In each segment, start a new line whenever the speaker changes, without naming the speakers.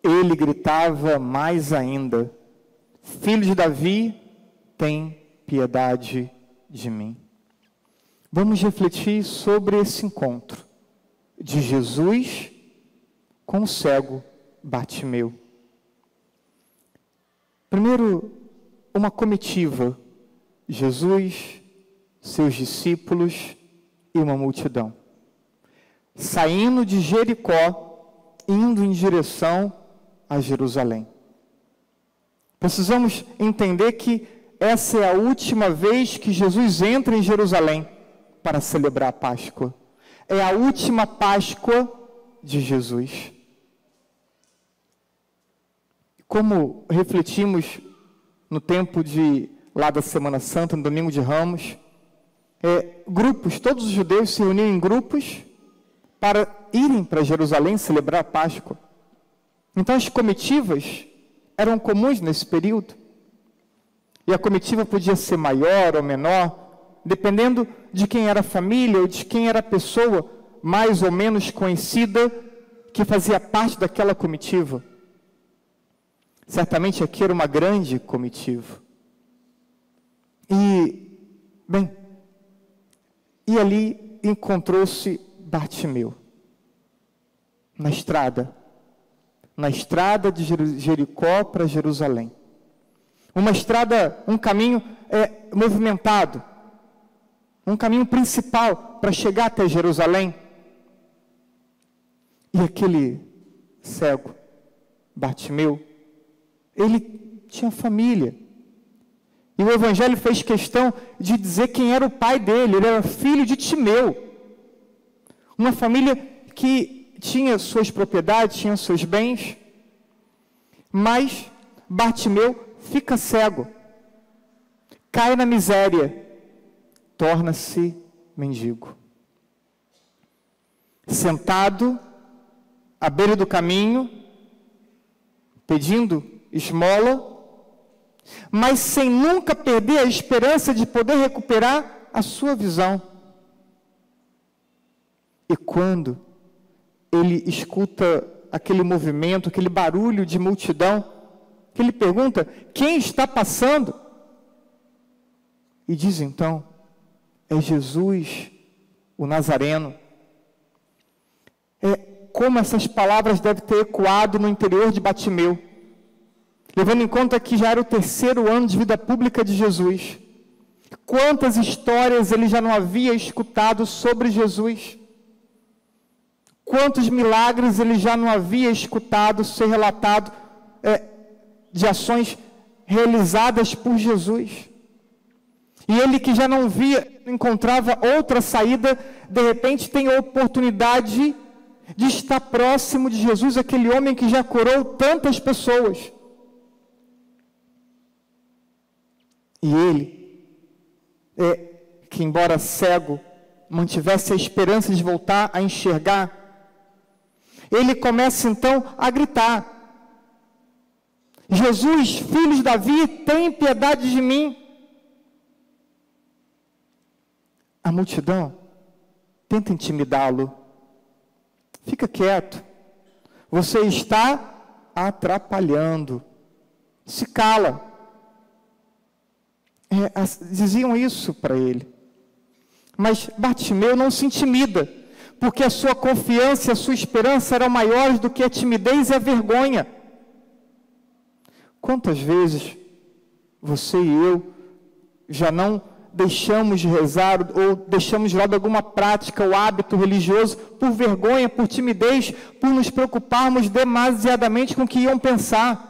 ele gritava mais ainda: Filho de Davi, tem piedade de mim. Vamos refletir sobre esse encontro de Jesus com o cego Bartimeu. Primeiro, uma comitiva: Jesus, seus discípulos e uma multidão, saindo de Jericó, indo em direção a Jerusalém. Precisamos entender que essa é a última vez que Jesus entra em Jerusalém para celebrar a Páscoa. É a última Páscoa de Jesus. Como refletimos no tempo lá da Semana Santa, no Domingo de Ramos, grupos, todos os judeus se reuniam em grupos para irem para Jerusalém celebrar a Páscoa. Então as comitivas eram comuns nesse período. E a comitiva podia ser maior ou menor, dependendo de quem era a família ou de quem era a pessoa mais ou menos conhecida que fazia parte daquela comitiva. Certamente aqui era uma grande comitiva. E ali encontrou-se Bartimeu, na estrada de Jericó para Jerusalém. Uma estrada, um caminho movimentado, um caminho principal para chegar até Jerusalém. E aquele cego, Bartimeu, ele tinha família. E o Evangelho fez questão de dizer quem era o pai dele. Ele era filho de Timeu. Uma família que tinha suas propriedades, tinha seus bens. Mas Bartimeu fica cego. Cai na miséria. Torna-se mendigo. Sentado à beira do caminho, pedindo esmola, mas sem nunca perder a esperança de poder recuperar a sua visão. E quando ele escuta aquele movimento, aquele barulho de multidão, ele pergunta: quem está passando? E diz então: é Jesus, o Nazareno. Como essas palavras devem ter ecoado no interior de Bartimeu, levando em conta que já era o 3º ano de vida pública de Jesus. Quantas histórias ele já não havia escutado sobre Jesus? Quantos milagres ele já não havia escutado ser relatado de ações realizadas por Jesus? E ele que já não encontrava outra saída, de repente tem a oportunidade de estar próximo de Jesus, aquele homem que já curou tantas pessoas. E ele, que embora cego, mantivesse a esperança de voltar a enxergar, ele começa então a gritar: Jesus, filho de Davi, tem piedade de mim. A multidão tenta intimidá-lo. Fica quieto, você está atrapalhando, se cala. Diziam isso para ele. Mas Bartimeu não se intimida, porque a sua confiança e a sua esperança eram maiores do que a timidez e a vergonha. Quantas vezes você e eu já não deixamos de rezar ou deixamos de lado alguma prática ou hábito religioso por vergonha, por timidez, por nos preocuparmos demasiadamente com o que iam pensar?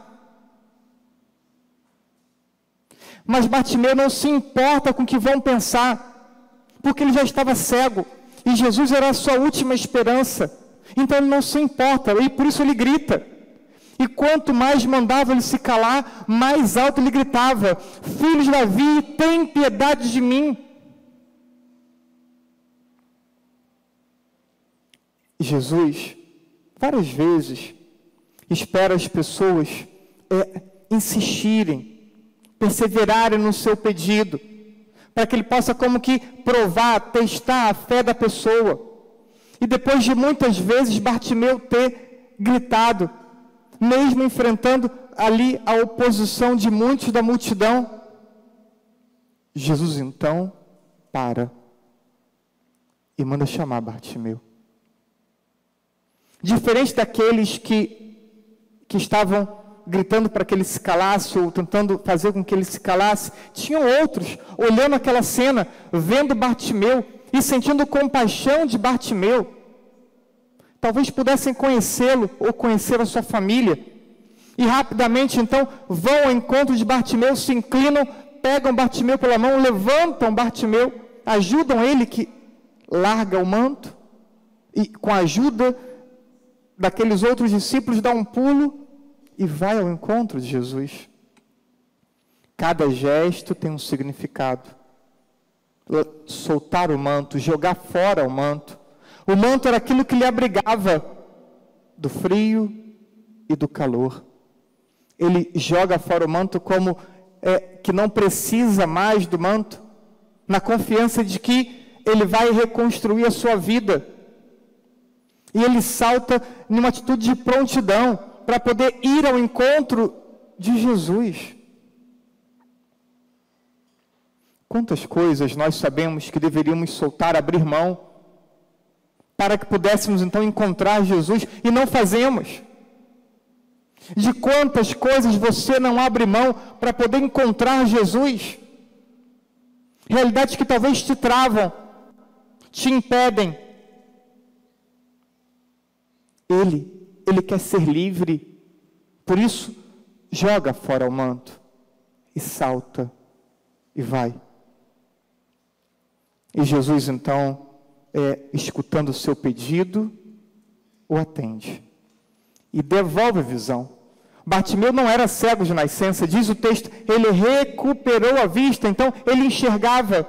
Mas Bartimeu não se importa com o que vão pensar, porque ele já estava cego, e Jesus era a sua última esperança. Então ele não se importa, e por isso ele grita. E quanto mais mandava ele se calar, mais alto ele gritava: Filho de Davi, tem piedade de mim. Jesus, várias vezes, espera as pessoas insistirem, perseverarem no seu pedido, para que ele possa como que provar, testar a fé da pessoa. E depois de muitas vezes Bartimeu ter gritado, mesmo enfrentando ali a oposição de muitos da multidão. Jesus então para e manda chamar Bartimeu. Diferente daqueles que estavam gritando para que ele se calasse, ou tentando fazer com que ele se calasse, tinham outros olhando aquela cena, vendo Bartimeu e sentindo compaixão de Bartimeu. Talvez pudessem conhecê-lo ou conhecer a sua família. E rapidamente então vão ao encontro de Bartimeu, se inclinam, pegam Bartimeu pela mão, levantam Bartimeu, ajudam ele que larga o manto e com a ajuda daqueles outros discípulos dá um pulo e vai ao encontro de Jesus. Cada gesto tem um significado. Soltar o manto, jogar fora o manto. O manto era aquilo que lhe abrigava do frio e do calor. Ele joga fora o manto como que não precisa mais do manto, na confiança de que ele vai reconstruir a sua vida. E ele salta numa atitude de prontidão para poder ir ao encontro de Jesus. Quantas coisas nós sabemos que deveríamos soltar, abrir mão, para que pudéssemos então encontrar Jesus e não fazemos. De quantas coisas você não abre mão para poder encontrar Jesus? Realidades que talvez te travam, te impedem. Ele quer ser livre, por isso joga fora o manto e salta e vai. E Jesus então, escutando o seu pedido, o atende e devolve a visão. Bartimeu não era cego de nascença, diz o texto, ele recuperou a vista, então ele enxergava.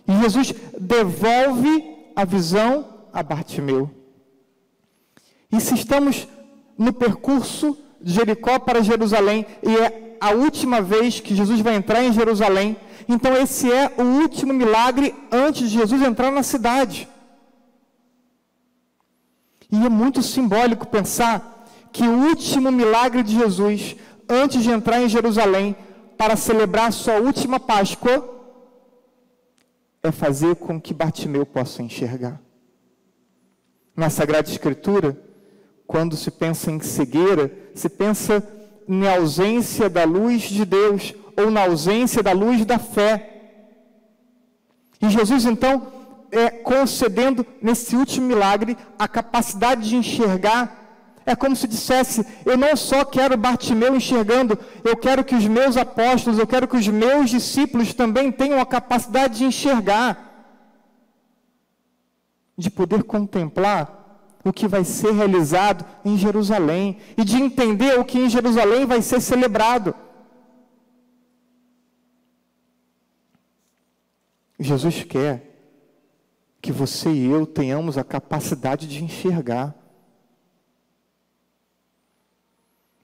E Jesus devolve a visão a Bartimeu. E se estamos no percurso de Jericó para Jerusalém, e é a última vez que Jesus vai entrar em Jerusalém, então esse é o último milagre antes de Jesus entrar na cidade. E é muito simbólico pensar que o último milagre de Jesus, antes de entrar em Jerusalém, para celebrar a sua última Páscoa, é fazer com que Bartimeu possa enxergar. Na Sagrada Escritura, quando se pensa em cegueira, se pensa na ausência da luz de Deus, ou na ausência da luz da fé. E Jesus, então, concedendo nesse último milagre a capacidade de enxergar. É como se dissesse, eu não só quero Bartimeu enxergando, eu quero que os meus apóstolos, eu quero que os meus discípulos também tenham a capacidade de enxergar, de poder contemplar o que vai ser realizado em Jerusalém, e de entender o que em Jerusalém vai ser celebrado. Jesus quer que você e eu tenhamos a capacidade de enxergar.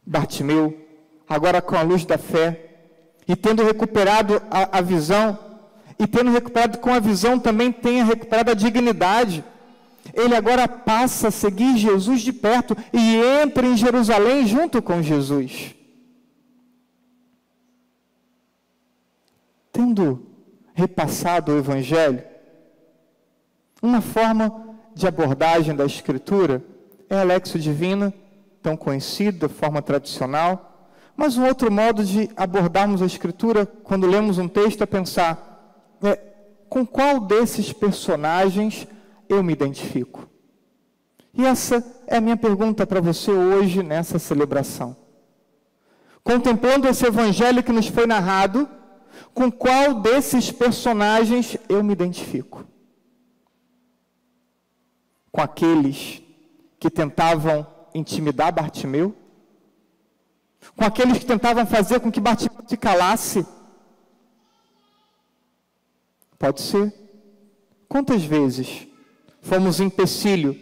Bartimeu, agora com a luz da fé, e tendo recuperado a visão, e tendo recuperado com a visão também tenha recuperado a dignidade, ele agora passa a seguir Jesus de perto e entra em Jerusalém junto com Jesus. Tendo repassado o Evangelho, uma forma de abordagem da Escritura é a Lexio Divina, tão conhecido, de forma tradicional, mas um outro modo de abordarmos a Escritura, quando lemos um texto, é pensar, com qual desses personagens eu me identifico? E essa é a minha pergunta para você hoje, nessa celebração. Contemplando esse Evangelho que nos foi narrado, com qual desses personagens eu me identifico? Com aqueles que tentavam intimidar Bartimeu? Com aqueles que tentavam fazer com que Bartimeu se calasse? Pode ser. Quantas vezes fomos empecilho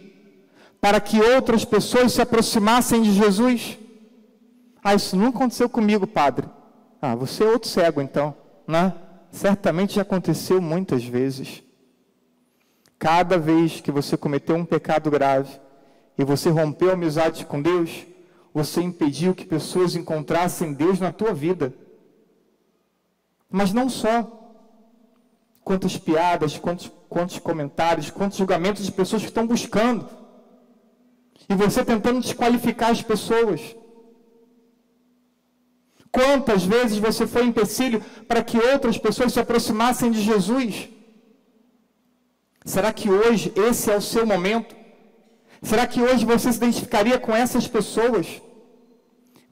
para que outras pessoas se aproximassem de Jesus? Isso não aconteceu comigo, padre. Você é outro cego então, né? Certamente já aconteceu muitas vezes. Cada vez que você cometeu um pecado grave e você rompeu a amizade com Deus, você impediu que pessoas encontrassem Deus na tua vida. Mas não só. Quantas piadas, quantos comentários, quantos julgamentos de pessoas que estão buscando. E você tentando desqualificar as pessoas. Quantas vezes você foi empecilho para que outras pessoas se aproximassem de Jesus? Será que hoje esse é o seu momento? Será que hoje você se identificaria com essas pessoas?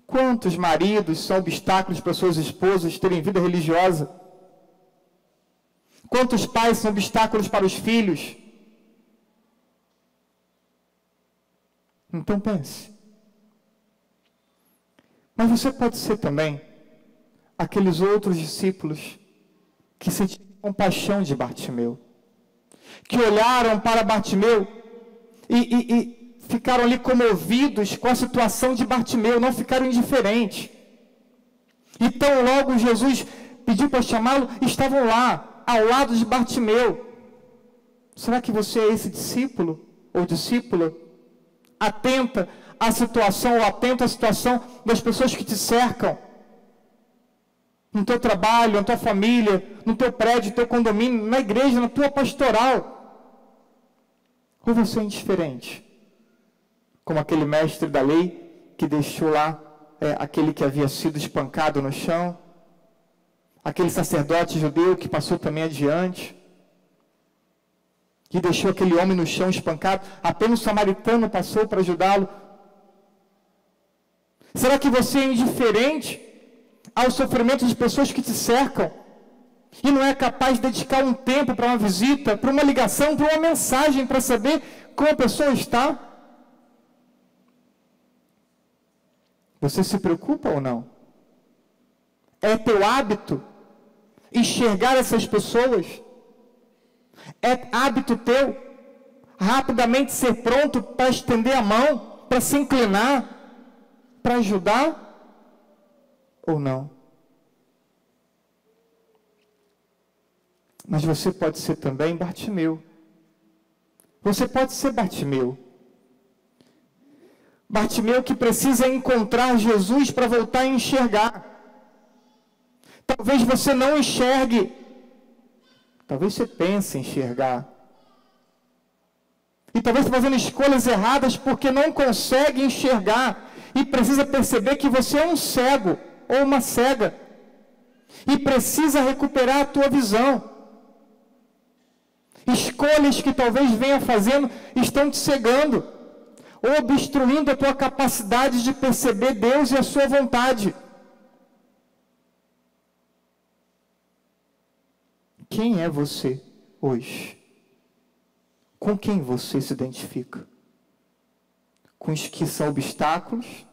Quantos maridos são obstáculos para suas esposas terem vida religiosa? Quantos pais são obstáculos para os filhos? Então pense. Mas você pode ser também aqueles outros discípulos que sentiram compaixão de Bartimeu, que olharam para Bartimeu e ficaram ali comovidos com a situação de Bartimeu, não ficaram indiferentes. Então logo Jesus pediu para chamá-lo, estavam lá, ao lado de Bartimeu. Será que você é esse discípulo ou discípula? Atenta à situação ou atento à situação das pessoas que te cercam. No teu trabalho, na tua família, no teu prédio, no teu condomínio, na igreja, na tua pastoral. Ou você é indiferente? Como aquele mestre da lei que deixou lá aquele que havia sido espancado no chão. Aquele sacerdote judeu que passou também adiante. Que deixou aquele homem no chão espancado. Apenas o samaritano passou para ajudá-lo. Será que você é indiferente ao sofrimento de pessoas que te cercam? E não é capaz de dedicar um tempo para uma visita, para uma ligação, para uma mensagem, para saber como a pessoa está? Você se preocupa ou não? É teu hábito enxergar essas pessoas? É hábito teu rapidamente ser pronto para estender a mão, para se inclinar, para ajudar? Ou não? Mas você pode ser também Bartimeu. Você pode ser Bartimeu. Bartimeu que precisa encontrar Jesus para voltar a enxergar. Talvez você não enxergue. Talvez você pense em enxergar. E talvez fazendo escolhas erradas porque não consegue enxergar. E precisa perceber que você é um cego ou uma cega. E precisa recuperar a tua visão. Escolhas que talvez venha fazendo estão te cegando, ou obstruindo a tua capacidade de perceber Deus e a sua vontade. Quem é você hoje? Com quem você se identifica? Com os que são obstáculos?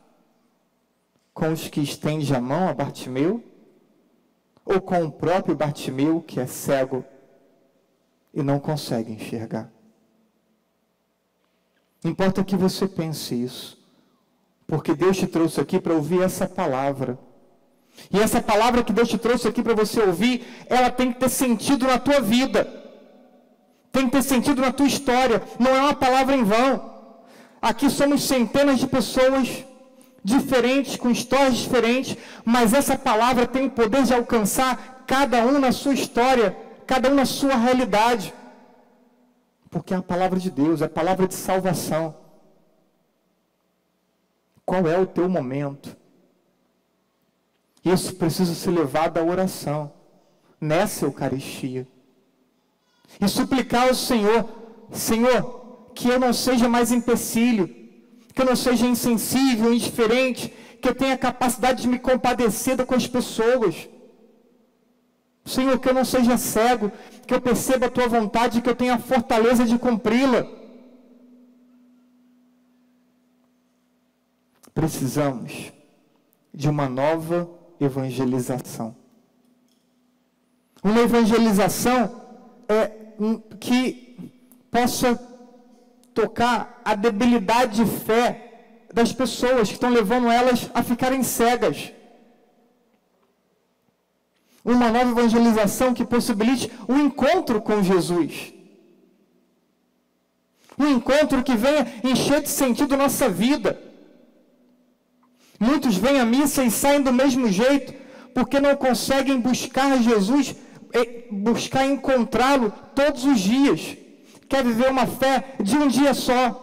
Com os que estendem a mão a Bartimeu? Ou com o próprio Bartimeu que é cego e não consegue enxergar? Importa que você pense isso, porque Deus te trouxe aqui para ouvir essa palavra. E essa palavra que Deus te trouxe aqui para você ouvir, ela tem que ter sentido na tua vida. Tem que ter sentido na tua história. Não é uma palavra em vão. Aqui somos centenas de pessoas diferentes, com histórias diferentes, mas essa palavra tem o poder de alcançar cada um na sua história, cada um na sua realidade. Porque é a palavra de Deus, é a palavra de salvação. Qual é o teu momento? Isso precisa ser levado à oração, nessa Eucaristia. E suplicar ao Senhor, Senhor, que eu não seja mais empecilho, que eu não seja insensível, indiferente, que eu tenha a capacidade de me compadecer com as pessoas. Senhor, que eu não seja cego, que eu perceba a Tua vontade, que eu tenha a fortaleza de cumpri-la. Precisamos de uma nova evangelização. Uma evangelização que possa tocar a debilidade de fé das pessoas que estão levando elas a ficarem cegas. Uma nova evangelização que possibilite um encontro com Jesus. Um encontro que venha encher de sentido nossa vida. Muitos vêm à missa e saem do mesmo jeito, porque não conseguem buscar Jesus, buscar encontrá-lo todos os dias. Quer viver uma fé de um dia só.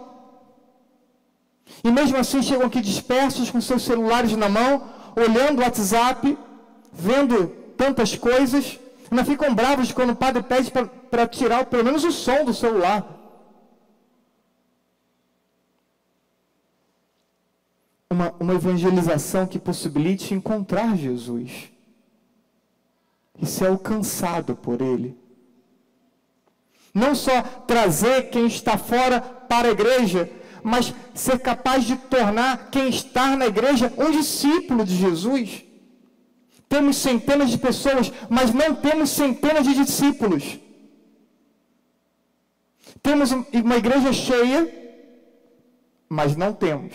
E mesmo assim chegam aqui dispersos com seus celulares na mão, olhando o WhatsApp, vendo tantas coisas, não ficam bravos quando o padre pede para tirar pelo menos o som do celular. Uma evangelização que possibilite encontrar Jesus e ser alcançado por Ele. Não só trazer quem está fora para a igreja, mas ser capaz de tornar quem está na igreja um discípulo de Jesus. Temos centenas de pessoas, mas não temos centenas de discípulos. Temos uma igreja cheia, mas não temos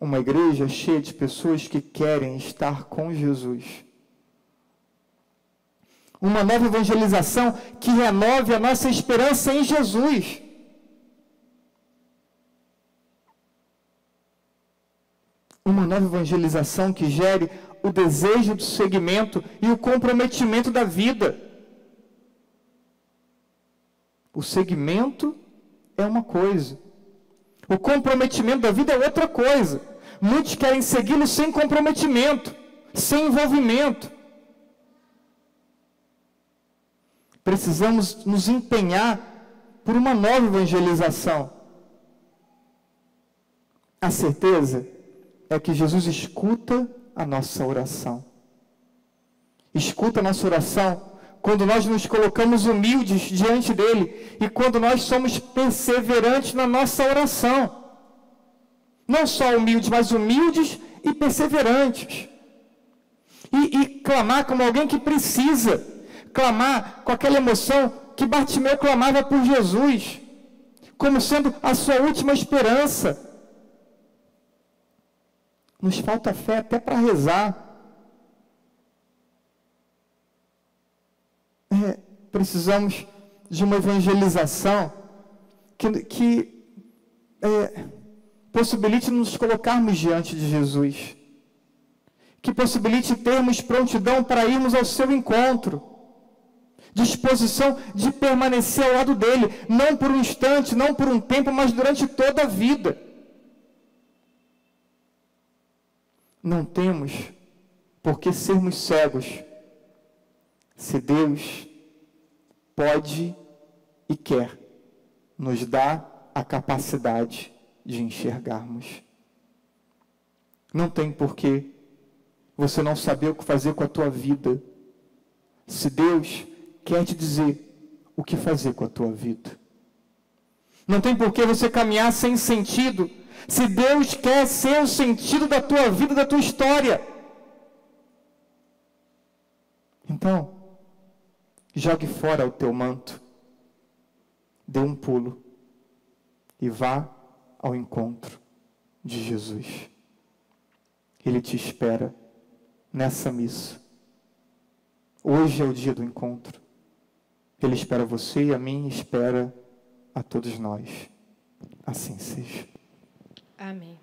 uma igreja cheia de pessoas que querem estar com Jesus. Uma nova evangelização que renove a nossa esperança em Jesus. Uma nova evangelização que gere o desejo do seguimento e o comprometimento da vida. O seguimento é uma coisa. O comprometimento da vida é outra coisa. Muitos querem segui-lo sem comprometimento, sem envolvimento. Precisamos nos empenhar por uma nova evangelização. A certeza é que Jesus escuta a nossa oração. Escuta a nossa oração quando nós nos colocamos humildes diante dele e quando nós somos perseverantes na nossa oração. Não só humildes, mas humildes e perseverantes. E clamar como alguém que precisa. Clamar com aquela emoção que Bartimeu clamava por Jesus, como sendo a sua última esperança. Nos falta fé até para rezar. Precisamos de uma evangelização que possibilite nos colocarmos diante de Jesus. Que possibilite termos prontidão para irmos ao seu encontro. Disposição de permanecer ao lado dele, não por um instante, não por um tempo, mas durante toda a vida. Não temos por que sermos cegos, se Deus pode e quer nos dar a capacidade de enxergarmos. Não tem por que você não saber o que fazer com a tua vida, se Deus quer te dizer o que fazer com a tua vida. Não tem por que você caminhar sem sentido, se Deus quer ser o sentido da tua vida, da tua história. Então, jogue fora o teu manto, dê um pulo e vá ao encontro de Jesus. Ele te espera nessa missa. Hoje é o dia do encontro. Ele espera você e a mim, espera a todos nós. Assim seja.
Amém.